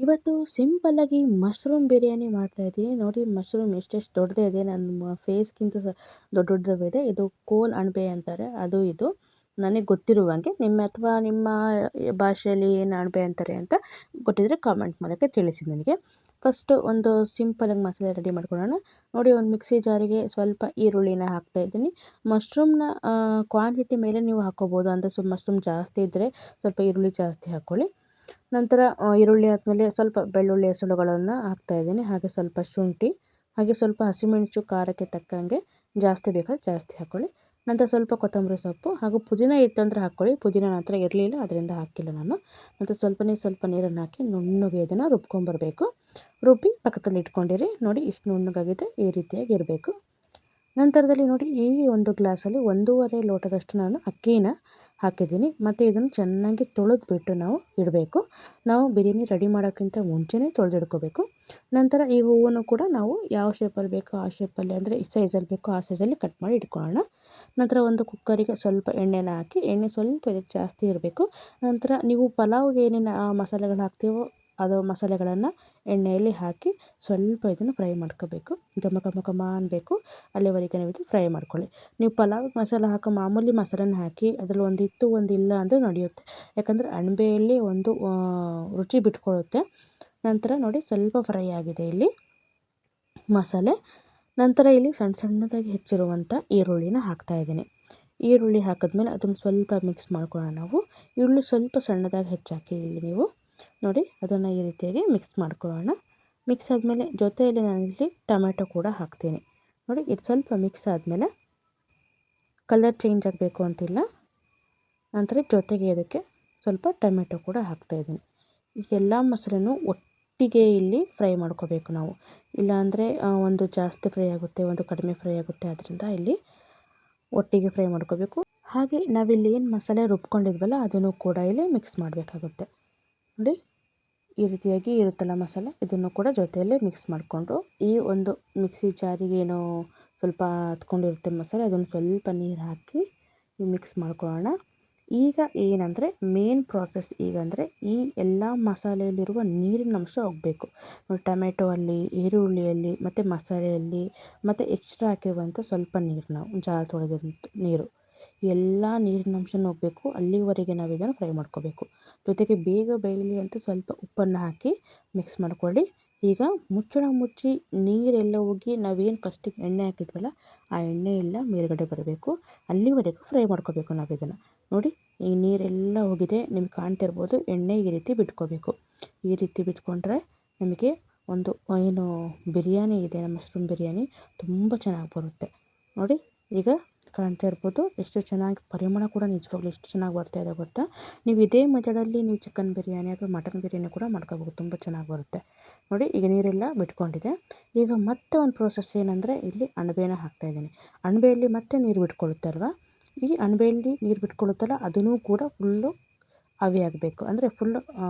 ಇವತ್ತು ಸಿಂಪಲ್ಲಾಗಿ ಮಶ್ರೂಮ್ ಬಿರಿಯಾನಿ ಮಾಡ್ತಾಯಿದ್ದೀನಿ. ನೋಡಿ ಮಶ್ರೂಮ್ ಎಷ್ಟೆಷ್ಟು ದೊಡ್ಡದೇ ಇದೆ, ನನ್ನ ಫೇಸ್ಗಿಂತ ದೊಡ್ಡ ದೊಡ್ಡದಿದೆ. ಇದು ಕೋಲ್ ಅಣಬೆ ಅಂತಾರೆ, ಅದು ಇದು ನನಗೆ ಗೊತ್ತಿರುವಂಗೆ. ನಿಮ್ಮ ಭಾಷೆಯಲ್ಲಿ ಏನು ಅಣಬೆ ಅಂತಾರೆ ಅಂತ ಗೊತ್ತಿದ್ದರೆ ಕಾಮೆಂಟ್ ಮಾಡೋಕ್ಕೆ ತಿಳಿಸಿ ನನಗೆ. ಫಸ್ಟು ಒಂದು ಸಿಂಪಲಾಗಿ ಮಸಾಲೆ ರೆಡಿ ಮಾಡ್ಕೊಳ್ಳೋಣ. ನೋಡಿ, ಒಂದು ಮಿಕ್ಸಿ ಜಾರಿಗೆ ಸ್ವಲ್ಪ ಈರುಳ್ಳಿನ ಹಾಕ್ತಾಯಿದ್ದೀನಿ. ಮಶ್ರೂಮ್ನ ಕ್ವಾಂಟಿಟಿ ಮೇಲೆ ನೀವು ಹಾಕ್ಕೋಬೋದು. ಅಂದರೆ ಮಶ್ರೂಮ್ ಜಾಸ್ತಿ ಇದ್ದರೆ ಸ್ವಲ್ಪ ಈರುಳ್ಳಿ ಜಾಸ್ತಿ ಹಾಕ್ಕೊಳ್ಳಿ. ನಂತರ ಈರುಳ್ಳಿ ಆದಮೇಲೆ ಸ್ವಲ್ಪ ಬೆಳ್ಳುಳ್ಳಿ ಹೆಸರುಗಳನ್ನು ಹಾಕ್ತಾಯಿದ್ದೀನಿ. ಹಾಗೆ ಸ್ವಲ್ಪ ಶುಂಠಿ, ಹಾಗೆ ಸ್ವಲ್ಪ ಹಸಿಮೆಣಸು ಖಾರಕ್ಕೆ ತಕ್ಕಂಗೆ ಜಾಸ್ತಿ ಬೇಕಾದ್ರೆ ಜಾಸ್ತಿ ಹಾಕ್ಕೊಳ್ಳಿ. ನಂತರ ಸ್ವಲ್ಪ ಕೊತ್ತಂಬರಿ ಸೊಪ್ಪು ಹಾಗೂ ಪುದೀನ ಇತ್ತಂದ್ರೆ ಹಾಕ್ಕೊಳ್ಳಿ. ಪುದೀನ ನಂತರ ಇರಲಿಲ್ಲ, ಅದರಿಂದ ಹಾಕಿಲ್ಲ ನಾನು. ನಂತರ ಸ್ವಲ್ಪ ನೀರನ್ನು ಹಾಕಿ ನುಣ್ಣಗೆ ಇದನ್ನು ರುಬ್ಕೊಂಬರಬೇಕು. ರುಬ್ಬಿ ಪಕ್ಕದಲ್ಲಿ ಇಟ್ಕೊಂಡಿರಿ. ನೋಡಿ, ಇಷ್ಟು ನುಣ್ಣಗಾಗಿದೆ, ಈ ರೀತಿಯಾಗಿ ಇರಬೇಕು. ನಂತರದಲ್ಲಿ ನೋಡಿ, ಈ ಒಂದು ಗ್ಲಾಸಲ್ಲಿ 1.5 ಲೋಟದಷ್ಟು ನಾನು ಅಕ್ಕಿನ ಹಾಕಿದ್ದೀನಿ. ಮತ್ತು ಇದನ್ನು ಚೆನ್ನಾಗಿ ತೊಳೆದ್ಬಿಟ್ಟು ನಾವು ಇಡಬೇಕು. ನಾವು ಬಿರಿಯಾನಿ ರೆಡಿ ಮಾಡೋಕ್ಕಿಂತ ಮುಂಚೆನೇ ತೊಳೆದಿಡ್ಕೋಬೇಕು. ನಂತರ ಈ ಹೂವನ್ನು ಕೂಡ ನಾವು ಯಾವ ಶೇಪಲ್ಲಿ ಬೇಕೋ ಆ ಶೇಪಲ್ಲಿ, ಅಂದರೆ ಈ ಸೈಜಲ್ಲಿ ಬೇಕೋ ಆ ಸೈಜಲ್ಲಿ ಕಟ್ ಮಾಡಿ ಇಟ್ಕೊಳ್ಳೋಣ. ನಂತರ ಒಂದು ಕುಕ್ಕರಿಗೆ ಸ್ವಲ್ಪ ಎಣ್ಣೆನ ಹಾಕಿ, ಎಣ್ಣೆ ಸ್ವಲ್ಪ ಇದಕ್ಕೆ ಜಾಸ್ತಿ ಇರಬೇಕು. ನಂತರ ನೀವು ಪಲಾವ್ಗೆ ಏನೇನು ಮಸಾಲೆಗಳು ಹಾಕ್ತೀವೋ ಅದು ಮಸಾಲೆಗಳನ್ನು ಎಣ್ಣೆಯಲ್ಲಿ ಹಾಕಿ ಸ್ವಲ್ಪ ಇದನ್ನು ಫ್ರೈ ಮಾಡ್ಕೋಬೇಕು. ಘಮ ಅನ್ನಬೇಕು, ಅಲ್ಲಿವರೆಗೆ ನೀವು ಇದು ಫ್ರೈ ಮಾಡ್ಕೊಳ್ಳಿ. ನೀವು ಪಲಾವ್ ಮಸಾಲೆ ಹಾಕೋ ಮಾಮೂಲಿ ಮಸಾಲೆನ ಹಾಕಿ ಅದರಲ್ಲಿ ಒಂದಿತ್ತು ಒಂದಿಲ್ಲ ಅಂದರೆ ನಡೆಯುತ್ತೆ. ಯಾಕಂದರೆ ಅಣಬೆಯಲ್ಲಿ ಒಂದು ರುಚಿ ಬಿಟ್ಕೊಳ್ಳುತ್ತೆ. ನಂತರ ನೋಡಿ, ಸ್ವಲ್ಪ ಫ್ರೈ ಆಗಿದೆ ಇಲ್ಲಿ ಮಸಾಲೆ. ನಂತರ ಇಲ್ಲಿ ಸಣ್ಣದಾಗಿ ಹೆಚ್ಚಿರುವಂಥ ಈರುಳ್ಳಿನ ಹಾಕ್ತಾಯಿದ್ದೀನಿ. ಈರುಳ್ಳಿ ಹಾಕಿದ್ಮೇಲೆ ಅದನ್ನು ಸ್ವಲ್ಪ ಮಿಕ್ಸ್ ಮಾಡ್ಕೊಳ್ಳೋಣ ನಾವು. ಈರುಳ್ಳಿ ಸ್ವಲ್ಪ ಸಣ್ಣದಾಗಿ ಹೆಚ್ಚಾಕಿ ಇಲ್ಲಿ ನೀವು ನೋಡಿ, ಅದನ್ನು ಈ ರೀತಿಯಾಗಿ ಮಿಕ್ಸ್ ಮಾಡ್ಕೊಳ್ಳೋಣ. ಮಿಕ್ಸ್ ಆದಮೇಲೆ ಜೊತೆಯಲ್ಲಿ ನಾನಿಲ್ಲಿ ಟೊಮೆಟೊ ಕೂಡ ಹಾಕ್ತೀನಿ. ನೋಡಿ, ಇದು ಸ್ವಲ್ಪ ಮಿಕ್ಸ್ ಆದಮೇಲೆ ಕಲರ್ ಚೇಂಜ್ ಆಗಬೇಕು ಅಂತಿಲ್ಲ. ನಂತರ ಜೊತೆಗೆ ಇದಕ್ಕೆ ಸ್ವಲ್ಪ ಟೊಮೆಟೊ ಕೂಡ ಹಾಕ್ತಾಯಿದ್ದೀನಿ. ಈ ಎಲ್ಲ ಮಸಾಲೆನೂ ಒಟ್ಟಿಗೆ ಇಲ್ಲಿ ಫ್ರೈ ಮಾಡ್ಕೋಬೇಕು ನಾವು. ಇಲ್ಲಾಂದರೆ ಒಂದು ಜಾಸ್ತಿ ಫ್ರೈ ಆಗುತ್ತೆ, ಒಂದು ಕಡಿಮೆ ಫ್ರೈ ಆಗುತ್ತೆ. ಅದರಿಂದ ಇಲ್ಲಿ ಒಟ್ಟಿಗೆ ಫ್ರೈ ಮಾಡ್ಕೋಬೇಕು. ಹಾಗೆ ನಾವಿಲ್ಲಿ ಏನು ಮಸಾಲೆ ರುಬ್ಕೊಂಡಿದ್ವಲ್ಲ ಅದನ್ನು ಕೂಡ ಇಲ್ಲಿ ಮಿಕ್ಸ್ ಮಾಡಬೇಕಾಗುತ್ತೆ. ನೋಡಿ, ಈ ರೀತಿಯಾಗಿ ಇರುತ್ತಲ್ಲ ಮಸಾಲೆ, ಇದನ್ನು ಕೂಡ ಜೊತೆಯಲ್ಲೇ ಮಿಕ್ಸ್ ಮಾಡಿಕೊಂಡು ಈ ಒಂದು ಮಿಕ್ಸಿ ಜಾರಿಗೆ ಏನೋ ಸ್ವಲ್ಪ ಹತ್ಕೊಂಡಿರುತ್ತೆ ಮಸಾಲೆ, ಅದನ್ನು ಸ್ವಲ್ಪ ನೀರು ಹಾಕಿ ಮಿಕ್ಸ್ ಮಾಡ್ಕೊಳ್ಳೋಣ. ಈಗ ಏನಂದರೆ ಮೇನ್ ಪ್ರಾಸೆಸ್ ಈಗಂದರೆ ಈ ಎಲ್ಲ ಮಸಾಲೆಯಲ್ಲಿರುವ ನೀರಿನ ಅಂಶ ಹೋಗಬೇಕು. ಟೊಮೆಟೊ ಅಲ್ಲಿ, ಈರುಳ್ಳಿಯಲ್ಲಿ ಮತ್ತು ಮಸಾಲೆಯಲ್ಲಿ ಮತ್ತು ಎಕ್ಸ್ಟ್ರಾ ಹಾಕಿರುವಂಥ ಸ್ವಲ್ಪ ನೀರು, ನಾವು ಜಾರ್ ತೊಳೆದಂಥ ನೀರು, ಎಲ್ಲ ನೀರಿನ ಅಂಶನೂ ಹೋಗಬೇಕು. ಅಲ್ಲಿವರೆಗೆ ನಾವು ಇದನ್ನು ಫ್ರೈ ಮಾಡ್ಕೋಬೇಕು. ಜೊತೆಗೆ ಬೇಗ ಬೇಯಲಿ ಅಂತ ಸ್ವಲ್ಪ ಉಪ್ಪನ್ನು ಹಾಕಿ ಮಿಕ್ಸ್ ಮಾಡ್ಕೊಳ್ಳಿ. ಈಗ ಮುಚ್ಚಳ ಮುಚ್ಚಿ ನೀರೆಲ್ಲ ಹೋಗಿ ನಾವೇನು ಫಸ್ಟಿಗೆ ಎಣ್ಣೆ ಹಾಕಿದ್ವಲ್ಲ ಆ ಎಣ್ಣೆ ಎಲ್ಲ ಮೇಲ್ಗಡೆ ಬರಬೇಕು. ಅಲ್ಲಿವರೆಗೂ ಫ್ರೈ ಮಾಡ್ಕೋಬೇಕು ನಾವು ಇದನ್ನು. ನೋಡಿ, ಈ ನೀರೆಲ್ಲ ಹೋಗಿದೆ, ನಿಮ್ಗೆ ಕಾಣ್ತಿರ್ಬೋದು. ಎಣ್ಣೆ ಈ ರೀತಿ ಬಿಟ್ಕೋಬೇಕು. ಈ ರೀತಿ ಬಿಟ್ಕೊಂಡ್ರೆ ನಮಗೆ ಒಂದು ಏನು ಬಿರಿಯಾನಿ ಇದೆ, ಮಶ್ರೂಮ್ ಬಿರಿಯಾನಿ ತುಂಬ ಚೆನ್ನಾಗಿ ಬರುತ್ತೆ. ನೋಡಿ, ಈಗ ಕಾಣ್ತಾ ಇರ್ಬೋದು ಎಷ್ಟು ಚೆನ್ನಾಗಿ ಪರಿಮಳ ಕೂಡ ನಿಜವಾಗ್ಲೂ ಎಷ್ಟು ಚೆನ್ನಾಗಿ ಬರ್ತಾಯಿದೆ ಗೊತ್ತಾ. ನೀವು ಇದೇ ಮೆಥಡಲ್ಲಿ ನೀವು ಚಿಕನ್ ಬಿರಿಯಾನಿ ಅಥವಾ ಮಟನ್ ಬಿರಿಯಾನಿ ಕೂಡ ಮಾಡ್ಕೋಬೋದು, ತುಂಬ ಚೆನ್ನಾಗಿ ಬರುತ್ತೆ. ನೋಡಿ, ಈಗ ನೀರೆಲ್ಲ ಬಿಟ್ಕೊಂಡಿದೆ. ಈಗ ಮತ್ತೆ ಒಂದು ಪ್ರೋಸೆಸ್ ಏನಂದರೆ ಇಲ್ಲಿ ಅಣಬೆನ ಹಾಕ್ತಾಯಿದ್ದೀನಿ. ಅಣಬೆಯಲ್ಲಿ ಮತ್ತೆ ನೀರು ಬಿಟ್ಕೊಳ್ಳುತ್ತೆ ಅಲ್ವಾ. ಈ ಅಣಬೆಯಲ್ಲಿ ನೀರು ಬಿಟ್ಕೊಳ್ಳುತ್ತಲ್ಲ ಅದನ್ನು ಕೂಡ ಫುಲ್ಲು ಆವಿಯಾಗಬೇಕು, ಅಂದರೆ ಫುಲ್ಲು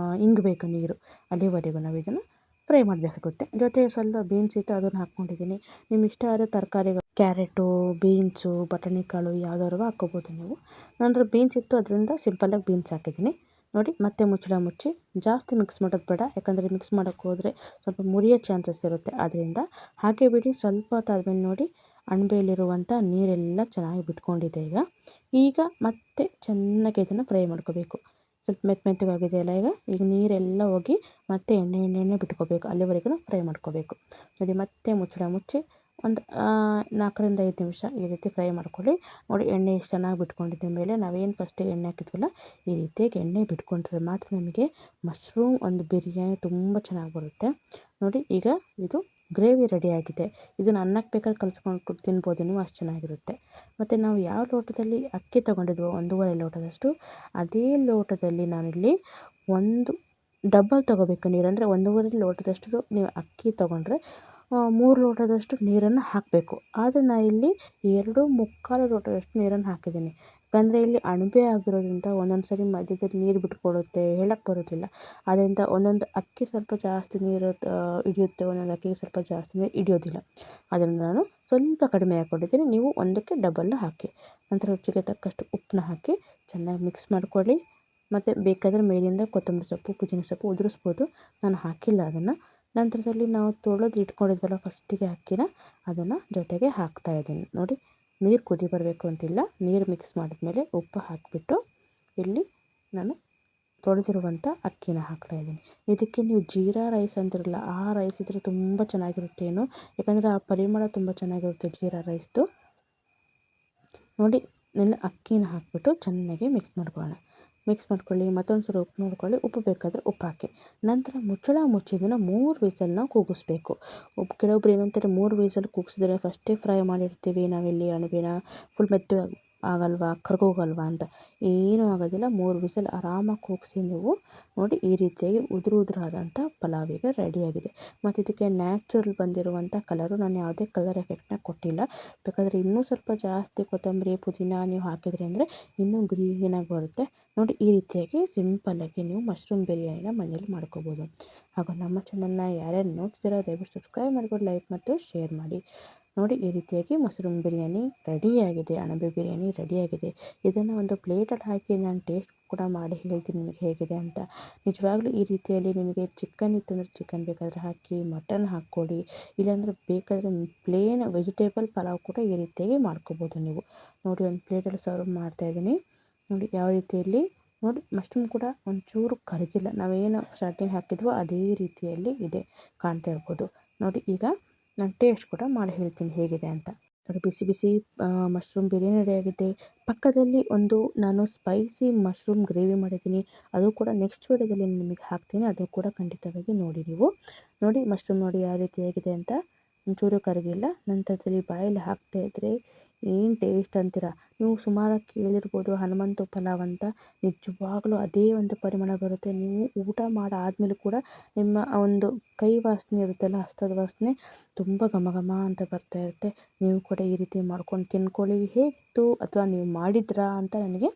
ಇಂಗಬೇಕು ನೀರು. ಅಲ್ಲಿವರೆಗೂ ನಾವು ಇದನ್ನು ಫ್ರೈ ಮಾಡಬೇಕಾಗುತ್ತೆ. ಜೊತೆಗೆ ಸ್ವಲ್ಪ ಬೀನ್ಸ್ ಇತ್ತು, ಅದನ್ನು ಹಾಕ್ಕೊಂಡಿದ್ದೀನಿ. ನಿಮ್ಮ ಇಷ್ಟ ಆದ ತರಕಾರಿಗಳು ಕ್ಯಾರೆಟು, ಬೀನ್ಸು, ಬಟಾಣಿಕಾಳು ಯಾವ್ದಾದ್ರು ಹಾಕ್ಕೋಬೋದು ನೀವು. ನಂತರ ಬೀನ್ಸ್ ಇತ್ತು, ಅದರಿಂದ ಸಿಂಪಲ್ಲಾಗಿ ಬೀನ್ಸ್ ಹಾಕಿದ್ದೀನಿ. ನೋಡಿ, ಮತ್ತೆ ಮುಚ್ಚಳ ಮುಚ್ಚಿ ಜಾಸ್ತಿ ಮಿಕ್ಸ್ ಮಾಡೋದು ಬೇಡ, ಯಾಕಂದರೆ ಮಿಕ್ಸ್ ಮಾಡೋಕ್ಕೆ ಹೋದರೆ ಸ್ವಲ್ಪ ಮುರಿಯೋ ಚಾನ್ಸಸ್ ಇರುತ್ತೆ. ಆದ್ದರಿಂದ ಹಾಗೆ ಬಿಡಿ. ಸ್ವಲ್ಪ ಹೊತ್ತಾದ್ಮೇಲೆ ನೋಡಿ, ಅಣಬೆಯಲ್ಲಿರುವಂಥ ನೀರೆಲ್ಲ ಚೆನ್ನಾಗಿ ಬಿಟ್ಕೊಂಡಿದೆ. ಈಗ ಮತ್ತೆ ಚೆನ್ನಾಗಿ ಇದನ್ನು ಫ್ರೈ ಮಾಡ್ಕೋಬೇಕು. ಸ್ವಲ್ಪ ಮೆತ್ತಗಾಗಿದೆಯಲ್ಲ, ಈಗ ನೀರೆಲ್ಲ ಹೋಗಿ ಮತ್ತೆ ಎಣ್ಣೆ ಬಿಟ್ಕೋಬೇಕು. ಅಲ್ಲಿವರೆಗೂ ಫ್ರೈ ಮಾಡ್ಕೋಬೇಕು. ನೋಡಿ, ಮತ್ತೆ ಮುಚ್ಚಳ ಮುಚ್ಚಿ ಒಂದು 4ರಿಂದ 5 ನಿಮಿಷ ಈ ರೀತಿ ಫ್ರೈ ಮಾಡ್ಕೊಳ್ಳಿ. ನೋಡಿ, ಎಣ್ಣೆ ಎಷ್ಟು ಚೆನ್ನಾಗಿ ಬಿಟ್ಕೊಂಡಿದ್ದ ಮೇಲೆ ನಾವೇನು ಫಸ್ಟಿಗೆ ಎಣ್ಣೆ ಹಾಕಿದ್ವಲ್ಲ ಈ ರೀತಿಯಾಗಿ ಎಣ್ಣೆ ಬಿಟ್ಕೊಂಡ್ರೆ ಮಾತ್ರ ನಮಗೆ ಮಶ್ರೂಮ್ ಒಂದು ಬಿರಿಯಾನಿ ತುಂಬ ಚೆನ್ನಾಗಿ ಬರುತ್ತೆ. ನೋಡಿ, ಈಗ ಇದು ಗ್ರೇವಿ ರೆಡಿಯಾಗಿದೆ. ಇದನ್ನು ಅನ್ನಕ್ಕೆ ಬೇಕಾದ್ರೆ ಕಲಿಸ್ಕೊಂಡು ತಿನ್ಬೋದು ನೀವು, ಅಷ್ಟು ಚೆನ್ನಾಗಿರುತ್ತೆ. ಮತ್ತು ನಾವು ಯಾವ ಲೋಟದಲ್ಲಿ ಅಕ್ಕಿ ತೊಗೊಂಡಿದ್ವೋ 1.5 ಲೋಟದಷ್ಟು, ಅದೇ ಲೋಟದಲ್ಲಿ ನಾನಿಲ್ಲಿ ಒಂದು ಡಬಲ್ ತೊಗೋಬೇಕು ನೀರು. ಅಂದರೆ 1.5 ಲೋಟದಷ್ಟು ನೀವು ಅಕ್ಕಿ ತೊಗೊಂಡ್ರೆ 3 ಲೋಟದಷ್ಟು ನೀರನ್ನು ಹಾಕಬೇಕು. ಆದರೆ ನಾನು ಇಲ್ಲಿ 2.25 ಲೋಟದಷ್ಟು ನೀರನ್ನು ಹಾಕಿದ್ದೀನಿ. ಯಾಕಂದರೆ ಇಲ್ಲಿ ಅಣಬೆ ಆಗಿರೋದ್ರಿಂದ ಒಂದೊಂದು ಸರಿ ಮಧ್ಯದಲ್ಲಿ ನೀರು ಬಿಟ್ಕೊಳ್ಳುತ್ತೆ, ಹೇಳಕ್ಕೆ ಬರೋದಿಲ್ಲ. ಆದ್ದರಿಂದ ಒಂದೊಂದು ಅಕ್ಕಿ ಸ್ವಲ್ಪ ಜಾಸ್ತಿ ನೀರು ಹಿಡಿಯುತ್ತೆ, ಒಂದೊಂದು ಅಕ್ಕಿಗೆ ಸ್ವಲ್ಪ ಜಾಸ್ತಿ ನೀರು ಹಿಡಿಯೋದಿಲ್ಲ. ಅದರಿಂದ ನಾನು ಸ್ವಲ್ಪ ಕಡಿಮೆ ಹಾಕ್ಕೊಂಡಿದ್ದೀನಿ. ನೀವು ಒಂದಕ್ಕೆ ಡಬಲ್ ಹಾಕಿ. ನಂತರ ರುಚಿಗೆ ತಕ್ಕಷ್ಟು ಉಪ್ಪನ್ನ ಹಾಕಿ ಚೆನ್ನಾಗಿ ಮಿಕ್ಸ್ ಮಾಡ್ಕೊಳ್ಳಿ. ಮತ್ತು ಬೇಕಾದರೆ ಮೇಲಿಂದ ಕೊತ್ತಂಬರಿ ಸೊಪ್ಪು ಪುದೀನ ಸೊಪ್ಪು ಉದುರಿಸ್ಬೋದು. ನಾನು ಹಾಕಿಲ್ಲ ಅದನ್ನು. ನಂತರದಲ್ಲಿ ನಾವು ತೊಳೆದು ಇಟ್ಕೊಂಡಿದ್ವಲ್ಲ ಫಸ್ಟಿಗೆ ಅಕ್ಕಿನ, ಅದನ್ನು ಜೊತೆಗೆ ಹಾಕ್ತಾಯಿದ್ದೀನಿ. ನೋಡಿ, ನೀರು ಕುದಿ ಬರಬೇಕು ಅಂತಿಲ್ಲ. ನೀರು ಮಿಕ್ಸ್ ಮಾಡಿದ್ಮೇಲೆ ಉಪ್ಪು ಹಾಕಿಬಿಟ್ಟು ಇಲ್ಲಿ ನಾನು ತೊಳೆದಿರುವಂಥ ಅಕ್ಕಿನ ಹಾಕ್ತಾಯಿದ್ದೀನಿ. ಇದಕ್ಕೆ ನೀವು ಜೀರಾ ರೈಸ್ ಅಂತಿರಲ್ಲ, ಆ ರೈಸ್ ಇದ್ದರೆ ತುಂಬ ಚೆನ್ನಾಗಿರುತ್ತೆ ಏನು, ಯಾಕಂದರೆ ಆ ಪರಿಮಳ ತುಂಬ ಚೆನ್ನಾಗಿರುತ್ತೆ ಜೀರಾ ರೈಸ್ದು. ನೋಡಿ, ಅಕ್ಕಿನ ಹಾಕಿಬಿಟ್ಟು ಚೆನ್ನಾಗಿ ಮಿಕ್ಸ್ ಮಾಡ್ಕೊಳ್ಳೋಣ. ಮಿಕ್ಸ್ ಮಾಡ್ಕೊಳ್ಳಿ. ಮತ್ತೊಂದು ಸಲ ಉಪ್ಪು ನೋಡ್ಕೊಳ್ಳಿ, ಉಪ್ಪು ಬೇಕಾದರೆ ಉಪ್ಪು ಹಾಕಿ. ನಂತರ ಮುಚ್ಚಳ ಮುಚ್ಚಿದ್ದನ್ನು 3 ವಿಸಲ್ನ ಕೂಗಿಸ್ಬೇಕು. ಕೆಲವೊಬ್ರು ಏನಂತಾರೆ, 3 ವಿಸಲ್ ಕೂಗಿಸಿದ್ರೆ ಫಸ್ಟೇ ಫ್ರೈ ಮಾಡಿರ್ತೀವಿ ನಾವಿಲ್ಲಿ ಅಣಬೆನ, ಫುಲ್ ಮೆತ್ತಗೆ ಆಗಲ್ವಾ, ಕರ್ಗೋಗಲ್ವಾ ಅಂತ. ಏನೂ ಆಗೋದಿಲ್ಲ. 3 ವಿಸಲ್ ಆರಾಮಾಗಿ ಕೂಗಿಸಿ ನೀವು. ನೋಡಿ, ಈ ರೀತಿಯಾಗಿ ಉದುರಾದಂಥ ಪಲಾವ್ ಈಗ ರೆಡಿಯಾಗಿದೆ. ಮತ್ತು ಇದಕ್ಕೆ ನ್ಯಾಚುರಲ್ ಬಂದಿರುವಂಥ ಕಲರು, ನಾನು ಯಾವುದೇ ಕಲರ್ ಎಫೆಕ್ಟ್ನ ಕೊಟ್ಟಿಲ್ಲ. ಬೇಕಾದರೆ ಇನ್ನೂ ಸ್ವಲ್ಪ ಜಾಸ್ತಿ ಕೊತ್ತಂಬರಿ ಪುದೀನ ನೀವು ಹಾಕಿದ್ರಿ ಅಂದರೆ ಇನ್ನೂ ಗ್ರೀನಾಗಿ ಬರುತ್ತೆ. ನೋಡಿ, ಈ ರೀತಿಯಾಗಿ ಸಿಂಪಲ್ಲಾಗಿ ನೀವು ಮಶ್ರೂಮ್ ಬಿರಿಯಾನಿನ ಮನೇಲಿ ಮಾಡ್ಕೋಬೋದು. ಹಾಗೂ ನಮ್ಮ ಚಾನಲ್ನ ಯಾರ್ಯಾರು ನೋಡ್ತಿದ್ದೀರೋ ದಯವಿಟ್ಟು ಸಬ್ಸ್ಕ್ರೈಬ್ ಮಾಡ್ಕೊಂಡು ಲೈಕ್ ಮತ್ತು ಶೇರ್ ಮಾಡಿ. ನೋಡಿ, ಈ ರೀತಿಯಾಗಿ ಮಶ್ರೂಮ್ ಬಿರಿಯಾನಿ ರೆಡಿಯಾಗಿದೆ, ಅಣಬೆ ಬಿರಿಯಾನಿ ರೆಡಿಯಾಗಿದೆ. ಇದನ್ನು ಒಂದು ಪ್ಲೇಟಲ್ಲಿ ಹಾಕಿ ನಾನು ಟೇಸ್ಟ್ ಕೂಡ ಮಾಡಿ ಹೇಳ್ತೀನಿ ನಿಮಗೆ ಹೇಗಿದೆ ಅಂತ. ನಿಜವಾಗ್ಲೂ ಈ ರೀತಿಯಲ್ಲಿ ನಿಮಗೆ ಚಿಕನ್ ಇತ್ತಂದರೆ ಚಿಕನ್ ಬೇಕಾದರೆ ಹಾಕಿ, ಮಟನ್ ಹಾಕ್ಕೊಳ್ಳಿ, ಇಲ್ಲಾಂದರೆ ಬೇಕಾದರೆ ಪ್ಲೇನ್ ವೆಜಿಟೇಬಲ್ ಪಲಾವ್ ಕೂಡ ಈ ರೀತಿಯಾಗಿ ಮಾಡ್ಕೋಬೋದು ನೀವು. ನೋಡಿ, ಒಂದು ಪ್ಲೇಟಲ್ಲಿ ಸರ್ವ್ ಮಾಡ್ತಾಯಿದ್ದೀನಿ. ನೋಡಿ ಯಾವ ರೀತಿಯಲ್ಲಿ, ನೋಡಿ ಮಶ್ರೂಮ್ ಕೂಡ ಒಂಚೂರು ಕರಗಿಲ್ಲ. ನಾವೇನು ಸ್ಟಾರ್ಟಿಂಗ್ ಹಾಕಿದ್ವೋ ಅದೇ ರೀತಿಯಲ್ಲಿ ಇದೆ, ಕಾಣ್ತಾ ಇರ್ಬೋದು. ನೋಡಿ, ಈಗ ನಾನು ಟೇಸ್ಟ್ ಕೂಡ ಮಾಡಿ ಹೇಳ್ತೀನಿ ಹೇಗಿದೆ ಅಂತ. ನೋಡಿ, ಬಿಸಿ ಬಿಸಿ ಮಶ್ರೂಮ್ ಬಿರಿಯಾನಿ ರೆಡಿಯಾಗಿದೆ. ಪಕ್ಕದಲ್ಲಿ ಒಂದು ನಾನು ಸ್ಪೈಸಿ ಮಶ್ರೂಮ್ ಗ್ರೇವಿ ಮಾಡಿದ್ದೀನಿ, ಅದು ಕೂಡ ನೆಕ್ಸ್ಟ್ ವೀಡಿಯೋದಲ್ಲಿ ನಿಮಗೆ ಹಾಕ್ತೀನಿ, ಅದು ಕೂಡ ಖಂಡಿತವಾಗಿ ನೋಡಿ ನೀವು. ನೋಡಿ, ಮಶ್ರೂಮ್ ನೋಡಿ ಯಾವ ರೀತಿಯಾಗಿದೆ ಅಂತ, ಒಂಚೂರು ಕರಗಿಲ್ಲ. ನಂತರದಲ್ಲಿ ಬಾಯಲ್ಲಿ ಹಾಕ್ತಾಯಿದ್ರೆ ಏನು ಟೇಸ್ಟ್ ಅಂತೀರ. ನೀವು ಸುಮಾರಾಗಿ ಕೇಳಿರ್ಬೋದು ಹನುಮಂತು ಪಲಾವ್ ಅಂತ, ನಿಜವಾಗ್ಲೂ ಅದೇ ಒಂದು ಪರಿಮಳ ಬರುತ್ತೆ. ನೀವು ಊಟ ಮಾಡಾದ್ಮೇಲೆ ಕೂಡ ನಿಮ್ಮ ಒಂದು ಕೈ ವಾಸನೆ ಇರುತ್ತಲ್ಲ, ಹಸ್ತದ ವಾಸನೆ ತುಂಬ ಘಮ ಘಮ ಅಂತ ಬರ್ತಾ ಇರುತ್ತೆ. ನೀವು ಕೂಡ ಈ ರೀತಿ ಮಾಡ್ಕೊಂಡು ತಿನ್ಕೊಳ್ಳಿ. ಹೇಗಿತ್ತು ಅಥವಾ ನೀವು ಮಾಡಿದ್ರಾ ಅಂತ ನನಗೆ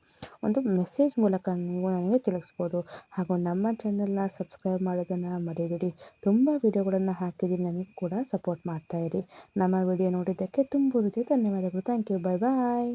ಒಂದು ಮೆಸೇಜ್ ಮೂಲಕ ನೀವು ನನಗೆ ತಿಳಿಸ್ಬೋದು. ಹಾಗೂ ನಮ್ಮ ಚಾನಲ್ನ ಸಬ್ಸ್ಕ್ರೈಬ್ ಮಾಡೋದನ್ನು ಮರಿಬೇಡಿ. ತುಂಬ ವಿಡಿಯೋಗಳನ್ನು ಹಾಕಿದ್ದೀನಿ, ನನಗೆ ಕೂಡ ಸಪೋರ್ಟ್ ಮಾಡ್ತಾಯಿರಿ. ನಮ್ಮ ವಿಡಿಯೋ ನೋಡಿದ್ದಕ್ಕೆ ತುಂಬ ಧನ್ಯವಾದಗಳು. Thank you. Bye bye.